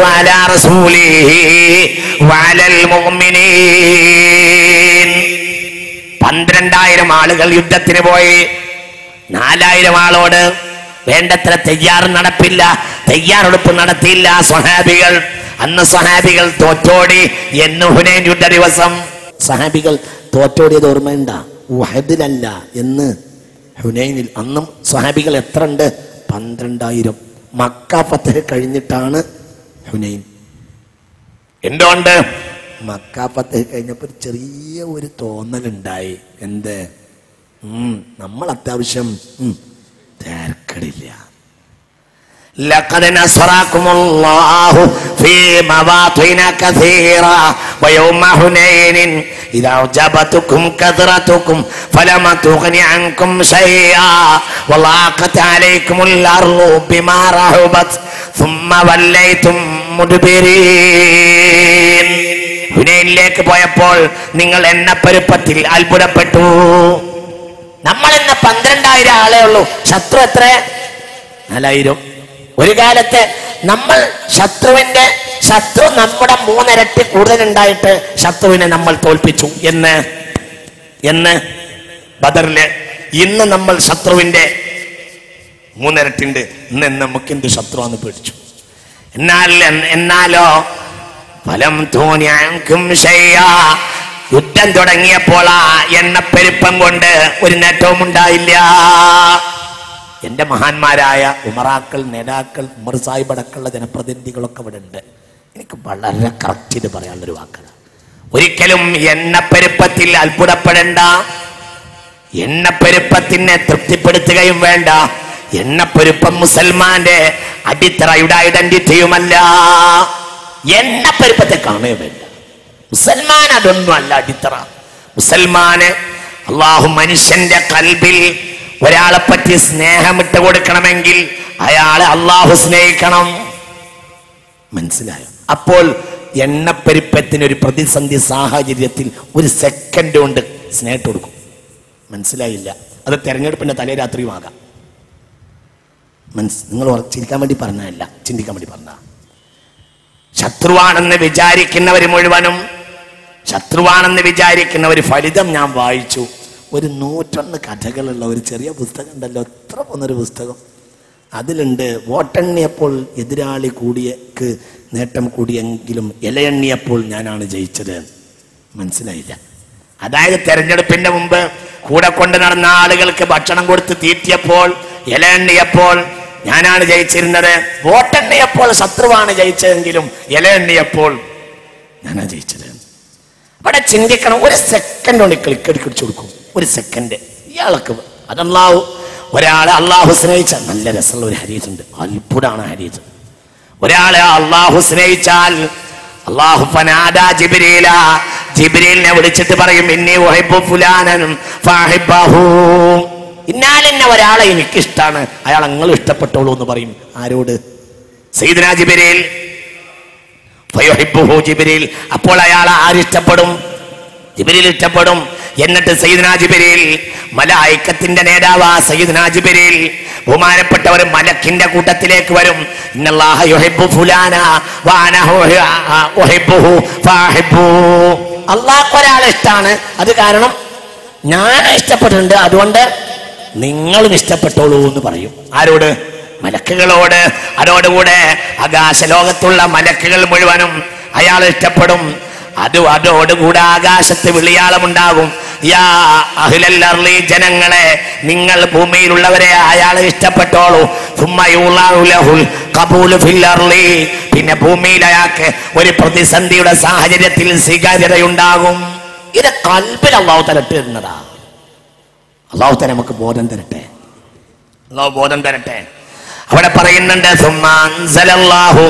وعلى رسوله وعلى المؤمنين 12,000 ആളുകൾ യുദ്ധത്തിന് പോയി. 4,000 ആളോട് വേണ്ടത്ര തയ്യാറെടുപ്പ് നടത്തിയില്ല സ്വഹാബികൾ. അന്ന് സ്വഹാബികൾ തോറ്റോടി. എന്ന് ഹുനൈൻ യുദ്ധ ദിവസം സ്വഹാബികൾ തോറ്റോടിയത് ഓർമ്മയുണ്ടാ? ഉഹദിലല്ല, എന്ന് ഹുനൈനിൽ. അന്നും സ്വഹാബികൾ എത്ര ഉണ്ട്? 12,000. മക്ക ഫതഹ് കഴിഞ്ഞിട്ടാണ് ഹുനൈൻ. എന്തുകൊണ്ട്? മക്ക ഫതഹ് കഴിഞ്ഞപ്പോൾ ചെറിയ ഒരു തോന്നലുണ്ടായി. എന്ത്? നമ്മൾ അത്യാവശ്യം തേർക്കടില്ല. لقد نصركم الله في مواطن كثيرة ويوم حنين إذا أعجبتكم كثرتكم فلم تغن عنكم شيئا وضاقت عليكم الأرض بما رحبت ثم وليتم مدبرين. ഹുനൈനിലേക്ക് പോയപ്പോൾ നിങ്ങൾ എണ്ണപ്പെരുപ്പത്തിൽ അത്ഭുതപ്പെട്ടു. നമ്മൾ ഇന്ന് 12,000 ആളേ ഉള്ളൂ. ശത്രു എത്ര? 4,000. ഒരു കാലത്ത് നമ്മൾ ശത്രു നമ്മുടെ 3 ഇരട്ടി കൂടുതലുണ്ടായിട്ട് ശത്രുവിനെ നമ്മൾ തോൽപ്പിച്ചു എന്ന് ബദറില്. ഇന്ന് നമ്മൾ ശത്രുവിന്റെ 3 ഇരട്ടിണ്ട്. ഇന്ന് നമുക്ക് എന്ത് ശത്രുവാന്ന് പേടിച്ചു. എന്നാലോ ഫലം തോന്നിയാക്കും യുദ്ധം തുടങ്ങിയപ്പോൾ ആ എണ്ണപ്പെരുപ്പം കൊണ്ട് ഒരു നേട്ടവും ഉണ്ടായില്ല. എന്റെ മഹാന്മാരായ ഉമറാക്കൾ, നേതാക്കൾ, ഉമർ സാഹിബ് അടക്കമുള്ള ജനപ്രതിനിധികളൊക്കെ ഇവിടെ ഉണ്ട്. എനിക്ക് വളരെ കറക്റ്റ് ചെയ്ത് പറയാനുള്ളൊരു വാക്കാണ്. ഒരിക്കലും എണ്ണപ്പെരുപ്പത്തിൽ അത്ഭുതപ്പെടേണ്ട. എണ്ണപ്പെരുപ്പത്തിനെ തൃപ്തിപ്പെടുത്തുകയും വേണ്ട. എണ്ണപ്പെരുപ്പം മുസൽമാന്റെ അടിത്തറയുടെ ഐഡന്റിറ്റിയുമല്ല. എണ്ണപ്പെരുപ്പത്തെ കാണുകയും വേണ്ട. മുസൽമാൻ അതൊന്നും അല്ല അടിത്തറ. മുസൽമാന് അള്ളാഹു മനുഷ്യന്റെ കൽബിൽ ഒരാളെ പറ്റി സ്നേഹമിട്ട് കൊടുക്കണമെങ്കിൽ അയാളെ അള്ളാഹു സ്നേഹിക്കണം. മനസ്സിലായോ? അപ്പോൾ എണ്ണപ്പെരുപ്പത്തിന് ഒരു പ്രതിസന്ധി സാഹചര്യത്തിൽ 1 സെക്കൻഡ് കൊണ്ട് സ്നേഹിട്ട് കൊടുക്കും. മനസ്സിലായില്ല? അത് തെരഞ്ഞെടുപ്പിന്റെ തലേ രാത്രിയുമാകാം. നിങ്ങൾ ചിരിക്കാൻ വേണ്ടി പറഞ്ഞല്ല, ചിന്തിക്കാൻ വേണ്ടി പറഞ്ഞ. ശത്രുവാണെന്ന് വിചാരിക്കുന്ന ഒരു ഫലിതം ഞാൻ വായിച്ചു. ഒരു 101 കഥകളുള്ള ഒരു ചെറിയ പുസ്തകം ഉണ്ടല്ലോ, എത്ര പോന്നൊരു പുസ്തകം. അതിലുണ്ട് വോട്ടെണ്ണിയപ്പോൾ എതിരാളി കൂടിയക്ക് നേട്ടം കൂടിയെങ്കിലും ഇലയെണ്ണിയപ്പോൾ ഞാനാണ് ജയിച്ചത്. മനസ്സിലായില്ല? അതായത് തെരഞ്ഞെടുപ്പിന്റെ മുമ്പ് കൂടെ കൊണ്ട് നടന്ന ആളുകൾക്ക് ഭക്ഷണം കൊടുത്ത് തീറ്റിയപ്പോൾ, ഇലയെണ്ണിയപ്പോൾ ഞാനാണ് ജയിച്ചിരുന്നത്. വോട്ടെണ്ണിയപ്പോൾ ശത്രുവാണ് ജയിച്ചതെങ്കിലും ഇലയെണ്ണിയപ്പോൾ ഞാനാണ് ജയിച്ചത്. അവിടെ ചിന്തിക്കണം. 1 സെക്കൻഡ് കൊണ്ട് ക്ലിക്കടിച്ചു കൊടുക്കും. 1 സെക്കൻഡ്. ഇയാൾക്ക് ഒരാളെ അള്ളാഹു സ്നേഹിച്ച നല്ല രസമുള്ള ഒരു ഹദീസ് ഉണ്ട്. അത്ഭുതമാണ് ഹദീസ്. ഒരാളെ അള്ളാഹു സ്നേഹിച്ചാൽ അള്ളാഹു ജിബ്രീലിനെ വിളിച്ചിട്ട് പറയും, ഇന്നി ഉഹിബ്ബു ഫുലാനൻ ഫഅഹിബ്ബഹു. ഇന്നാലെന്നെ ഒരാളെ എനിക്കിഷ്ടാണ്, അയാൾ നിങ്ങൾ ഇഷ്ടപ്പെട്ടോളൂ എന്ന് പറയും. ആരോട്? സയ്യിദുനാ ജിബ്രീൽ. ഫയുഹിബ്ബുഹു ജിബ്രീൽ. അപ്പോൾ അയാൾ ആരിഷ്ടപ്പെടും? ജിബ്രീൽ ഇഷ്ടപ്പെടും. എന്നിട്ട് സയ്യിദുനാ ജിബ്രീൽ, മലായികത്തിന്റെ നേതാവാ സയ്യിദുനാ ജിബ്രീൽ, ബഹുമാനപ്പെട്ട ഒരു മലക്കിന്റെ കൂട്ടത്തിലേക്ക് വരും. ഇന്നല്ലാഹ യുഹിബ്ബു ഫുലാന വഅന ഉഹിബ്ബുഹു ഫഅഹിബ്ബു. അല്ലാഹു ഒരാളെ ഇഷ്ടാണ്, അത് കാരണം ഞാൻ ഇഷ്ടപ്പെട്ടിട്ടുണ്ട്, അതുകൊണ്ട് നിങ്ങളും ഇഷ്ടപ്പെട്ടോളൂ എന്ന് പറയും. ആരോട്? മലക്കുകളോട്. അതോടുകൂടെ ആകാശലോകത്തുള്ള മലക്കുകൾ മുഴുവനും അയാളെ ഇഷ്ടപ്പെടും. അതോടുകൂടെ ആകാശത്ത് വിളിയാളമുണ്ടാകും, യാ അഹ്ലൽ അർളി, ജനങ്ങളെ, നിങ്ങൾ ഭൂമിയിലുള്ളവരെ അയാളെ ഇഷ്ടപ്പെട്ടോളൂ. പിന്നെ ഭൂമിയിൽ അയാൾക്ക് ഒരു പ്രതിസന്ധിയുടെ സാഹചര്യത്തിൽ സ്വീകാര്യതയുണ്ടാകും. ഇത് ഖൽബിൽ അല്ലാഹു തആല ഇട്ടിരുന്നതാ. അല്ലാഹു തആല നമുക്ക് ബോധം തരട്ടെ. അല്ലാഹു ബോധം തരട്ടെ. അവിടെ പറയുന്നുണ്ട്, സുമ്മഅൻസലല്ലാഹു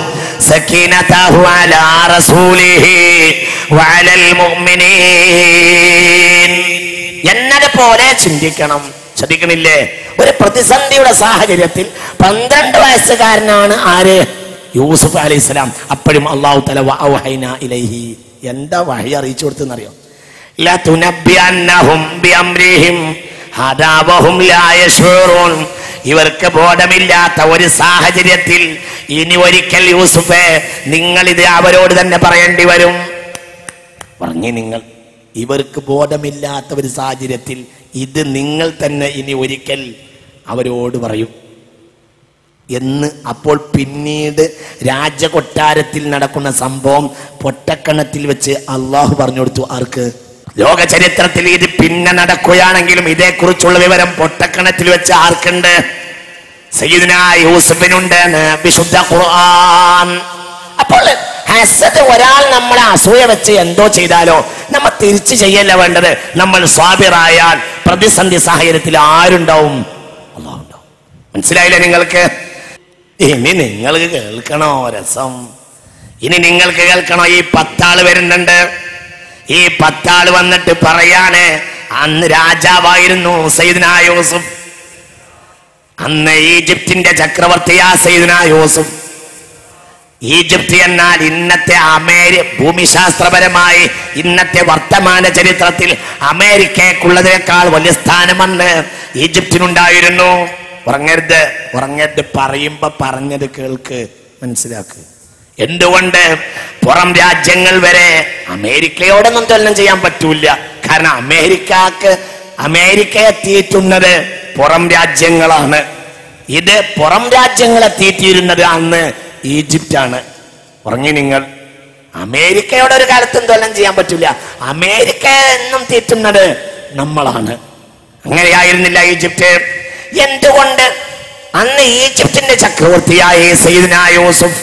സകീനതഹു അലാ റസൂലിഹി വഅലൽ മുഅ്മിനീൻ. എന്നതുപോലെ ചിന്തിക്കണം. ശ്രദ്ധിക്കണില്ലേ? ഒരു പ്രതിസന്ധിയുടെ സാഹചര്യത്തിൽ 12 വയസ്സുകാരനാണ് ആര്? യൂസുഫ് അലൈഹിസ്സലാം. അപ്പോഴും അല്ലാഹു തആല വഅൗഹൈനാ ഇലൈഹി, എന്താ വഹി അറിയിച്ചു കൊടുത്തെന്നറിയോ? ലതുനബ്ബിഅന്നഹും ബിഅംരിഹിം ഹദാ വഹും ലാ യശ്ഉറൂൻ ഇവർക്ക് ബോധമില്ലാത്ത ഒരു സാഹചര്യത്തിൽ ഇനി ഒരിക്കൽ യൂസുഫേ നിങ്ങളിത് അവരോട് തന്നെ പറയേണ്ടി വരും. പറഞ്ഞു, നിങ്ങൾ ഇവർക്ക് ബോധമില്ലാത്ത ഒരു സാഹചര്യത്തിൽ ഇത് നിങ്ങൾ തന്നെ ഇനി ഒരിക്കൽ അവരോട് പറയും എന്ന്. അപ്പോൾ പിന്നീട് രാജകൊട്ടാരത്തിൽ നടക്കുന്ന സംഭവം പൊട്ടക്കണത്തിൽ വെച്ച് അള്ളാഹു പറഞ്ഞു കൊടുത്തു. ആർക്ക്? ലോക ചരിത്രത്തിൽ ഇത് പിന്നെ നടക്കുകയാണെങ്കിലും ഇതേക്കുറിച്ചുള്ള വിവരം പൊട്ടക്കണത്തിൽ വെച്ച് ആർക്കുണ്ട്? സയ്യിദുനാ യൂസുഫിനുണ്ട്, വിശുദ്ധ ഖുർആൻ. അപ്പോൾ ഹസദ്, ഒരാൾ നമ്മളെ അസൂയ വെച്ച് എന്തോ ചെയ്താലോ നമ്മൾ തിരിച്ചു ചെയ്യല്ല വേണ്ടത്. നമ്മൾ സ്വാബിറായാൽ പ്രതിസന്ധി സാഹചര്യത്തിൽ ആരുണ്ടാവും? അല്ലാഹു ഉണ്ടാവും. മനസ്സിലായില്ലേ നിങ്ങൾക്ക്? ഇനി നിങ്ങൾക്ക് കേൾക്കണോ രസം? ഇനി നിങ്ങൾക്ക് കേൾക്കണോ? ഈ 10 ആള് വരുന്നുണ്ട്. ഈ 10 ആള് വന്നിട്ട് പറയാണ്, അന്ന് രാജാവായിരുന്നു സയ്യിദുനാ യൂസുഫ്. അന്ന് ഈജിപ്തിന്റെ ചക്രവർത്തിയാ സയ്യിദുനാ യൂസുഫ്. ഈജിപ്ത് എന്നാൽ ഇന്നത്തെ ഭൂമിശാസ്ത്രപരമായി ഇന്നത്തെ വർത്തമാന ചരിത്രത്തിൽ അമേരിക്കയ്ക്കുള്ളതിനേക്കാൾ വലിയ സ്ഥാനമന്ന് ഈജിപ്തിനുണ്ടായിരുന്നു. ഉറങ്ങരുത്, ഉറങ്ങരുത്. പറയുമ്പോ പറഞ്ഞത് കേൾക്ക്, മനസ്സിലാക്ക്. എന്തുകൊണ്ട്? പുറം രാജ്യങ്ങൾ വരെ അമേരിക്കയോടൊന്നും തുലനം ചെയ്യാൻ പറ്റൂല. കാരണം അമേരിക്ക എത്തിയിട്ടുള്ളത് പുറം രാജ്യങ്ങളാണ്. ഇത് പുറം രാജ്യങ്ങളെത്തിയിരുന്നത് അന്ന് ഈജിപ്റ്റാണ്. ഉറങ്ങി നിങ്ങൾ. അമേരിക്കയോട് ഒരു കാലത്തും തുലനം ചെയ്യാൻ പറ്റില്ല. അമേരിക്ക എന്നും തീറ്റുന്നത് നമ്മളാണ്. അങ്ങനെയായിരുന്നില്ല ഈജിപ്റ്റ്. എന്തുകൊണ്ട്? അന്ന് ഈജിപ്തിന്റെ ചക്രവർത്തിയായ സയ്യിദുനാ യൂസുഫ്.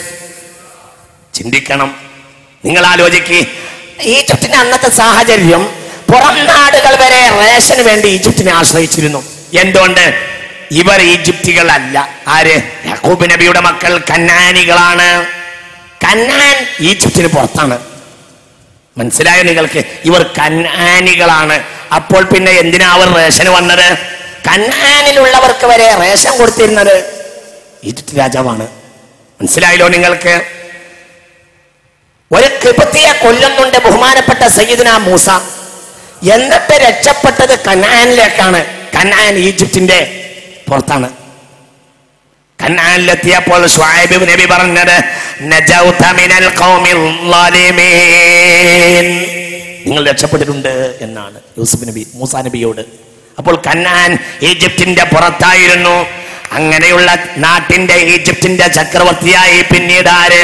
ചിന്തിക്കണം, നിങ്ങൾ ആലോചിക്ക്. ഈജിപ്തിന്റെ അന്നത്തെ സാഹചര്യം, പുറം നാടുകൾ വരെ റേഷന് വേണ്ടി ഈജിപ്തിനെ ആശ്രയിച്ചിരുന്നു. എന്തുകൊണ്ട്? ഇവർ ഈജിപ്തികളല്ല. ആര്? യാക്കൂബ് നബിയുടെ മക്കൾ കന്നാനികളാണ്. കന്നാൻ ഈജിപ്തിന് പുറത്താണ്. മനസ്സിലായോ നിങ്ങൾക്ക്? ഇവർ കന്നാനികളാണ്. അപ്പോൾ പിന്നെ എന്തിനാ അവർ റേഷന് വന്നത്? കന്നാനിലുള്ളവർക്ക് വരെ റേഷൻ കൊടുത്തിരുന്നത് ഈജിപ്ത് രാജാവാണ്. മനസ്സിലായല്ലോ നിങ്ങൾക്ക്? ഒരു കിബ്തിയെ കൊല്ലുന്നുണ്ട് ബഹുമാനപ്പെട്ട സയ്യിദുനാ മൂസ. എന്നിട്ട് രക്ഷപ്പെട്ടത് കനാനിലേക്കാണ്. കനാൻ ഈജിപ്തിന്റെ പുറത്താണ്. കനാനിലെത്തിയപ്പോൾ ശുഐബ് നബി പറഞ്ഞത്, നജൗത മിനൽ ഖൗമിൽ ളാലിമീൻ, നിങ്ങൾ രക്ഷപ്പെട്ടിട്ടുണ്ട് എന്നാണ് യൂസുഫ് നബി മൂസാ നബിയോട്. അപ്പോൾ കനാൻ ഈജിപ്തിന്റെ പുറത്തായിരുന്നു. അങ്ങനെയുള്ള നാട്ടിന്റെ ഈജിപ്തിന്റെ ചക്രവർത്തിയായി പിന്നീട് ആര്?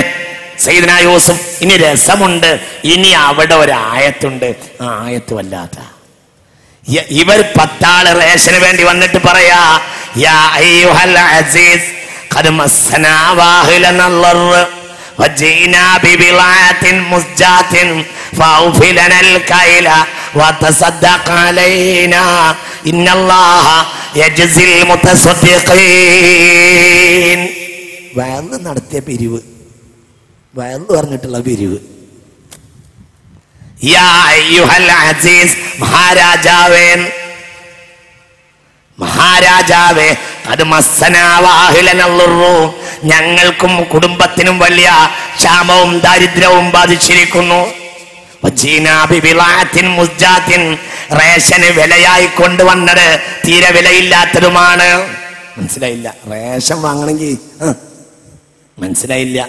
സയ്യിദുനാ യൂസുഫ്. ഇനി രസമുണ്ട്. ഇനി അവിടെ ഒരു ആയത്തുണ്ട്. ആ ആയത്ത് വല്ലാത്ത. ഇവർ 10 ആള് റേഷന് വേണ്ടി വന്നിട്ട് പറയാ, യാ അയ്യുഹൽ അസീസ് ഖദ് മസ്സനാ വാഹിലന അല്ലർ വജീനാ ബിബിളാത്തിൻ മുസ്ജാത്തിൻ ഫൗഫി ലനൽ കൈല വതസദ്ദഖ അലൈനാ ഇന്നല്ലാഹ യജ്സിൽ മുതസദ്ദിഖീൻ. വയല് നടത്തിയ പിരിവ്, വയല് പറഞ്ഞിട്ടുള്ള പിരിവ്. യാ അയ്യുഹൽ അസീസ്, മഹാരാജാവേ അത് മസ്സനാവാഹിലനല്ലുറു, ഞങ്ങൾക്കും കുടുംബത്തിനും വലിയ ക്ഷാമവും ദാരിദ്ര്യവും ബാധിച്ചിരിക്കുന്നു. റേഷന് വിലയായി കൊണ്ടുവന്നത് തീരെ വിലയില്ലാത്തതുമാണ്. മനസ്സിലായില്ല? റേഷൻ വാങ്ങണമെങ്കിൽ മനസ്സിലായില്ല.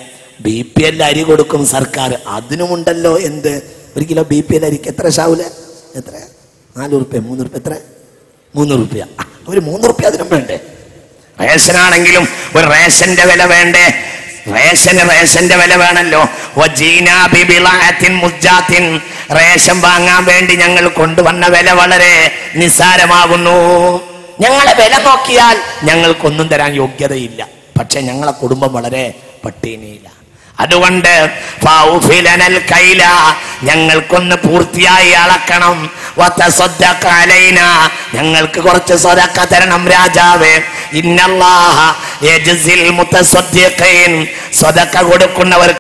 BPL അരി കൊടുക്കും സർക്കാർ. അതിനുമുണ്ടല്ലോ എന്ത്? 1 കിലോ BPL അരിക്ക് എത്ര ഷാവൂല? എത്ര? 4 റുപ്യ 3 റുപ്യ? എത്ര? 3 റുപ്യ. ഒരു 3 റുപ്യ അതിനും വേണ്ടേ? റേഷനാണെങ്കിലും ഒരു റേഷന്റെ വില വേണ്ടേ? റേഷന്റെ വില വേണല്ലോ. റേഷൻ വാങ്ങാൻ വേണ്ടി ഞങ്ങൾ കൊണ്ടുവന്ന വില വളരെ നിസ്സാരമാകുന്നു. ഞങ്ങളെ വില നോക്കിയാൽ ഞങ്ങൾക്കൊന്നും തരാൻ യോഗ്യതയില്ല. പക്ഷെ ഞങ്ങളെ കുടുംബം വളരെ പട്ടിണിയില്ല. അതുകൊണ്ട് ഞങ്ങൾക്കൊന്ന് പൂർത്തിയായി അളക്കണം. ഞങ്ങൾക്ക് കുറച്ച് സ്വതക്ക തരണം രാജാവേ. ഇന്നല്ലാഹ യജ്സിൽ മുതസദ്ദിഖീൻ, സ്വതക്ക കൊടുക്കുന്നവർ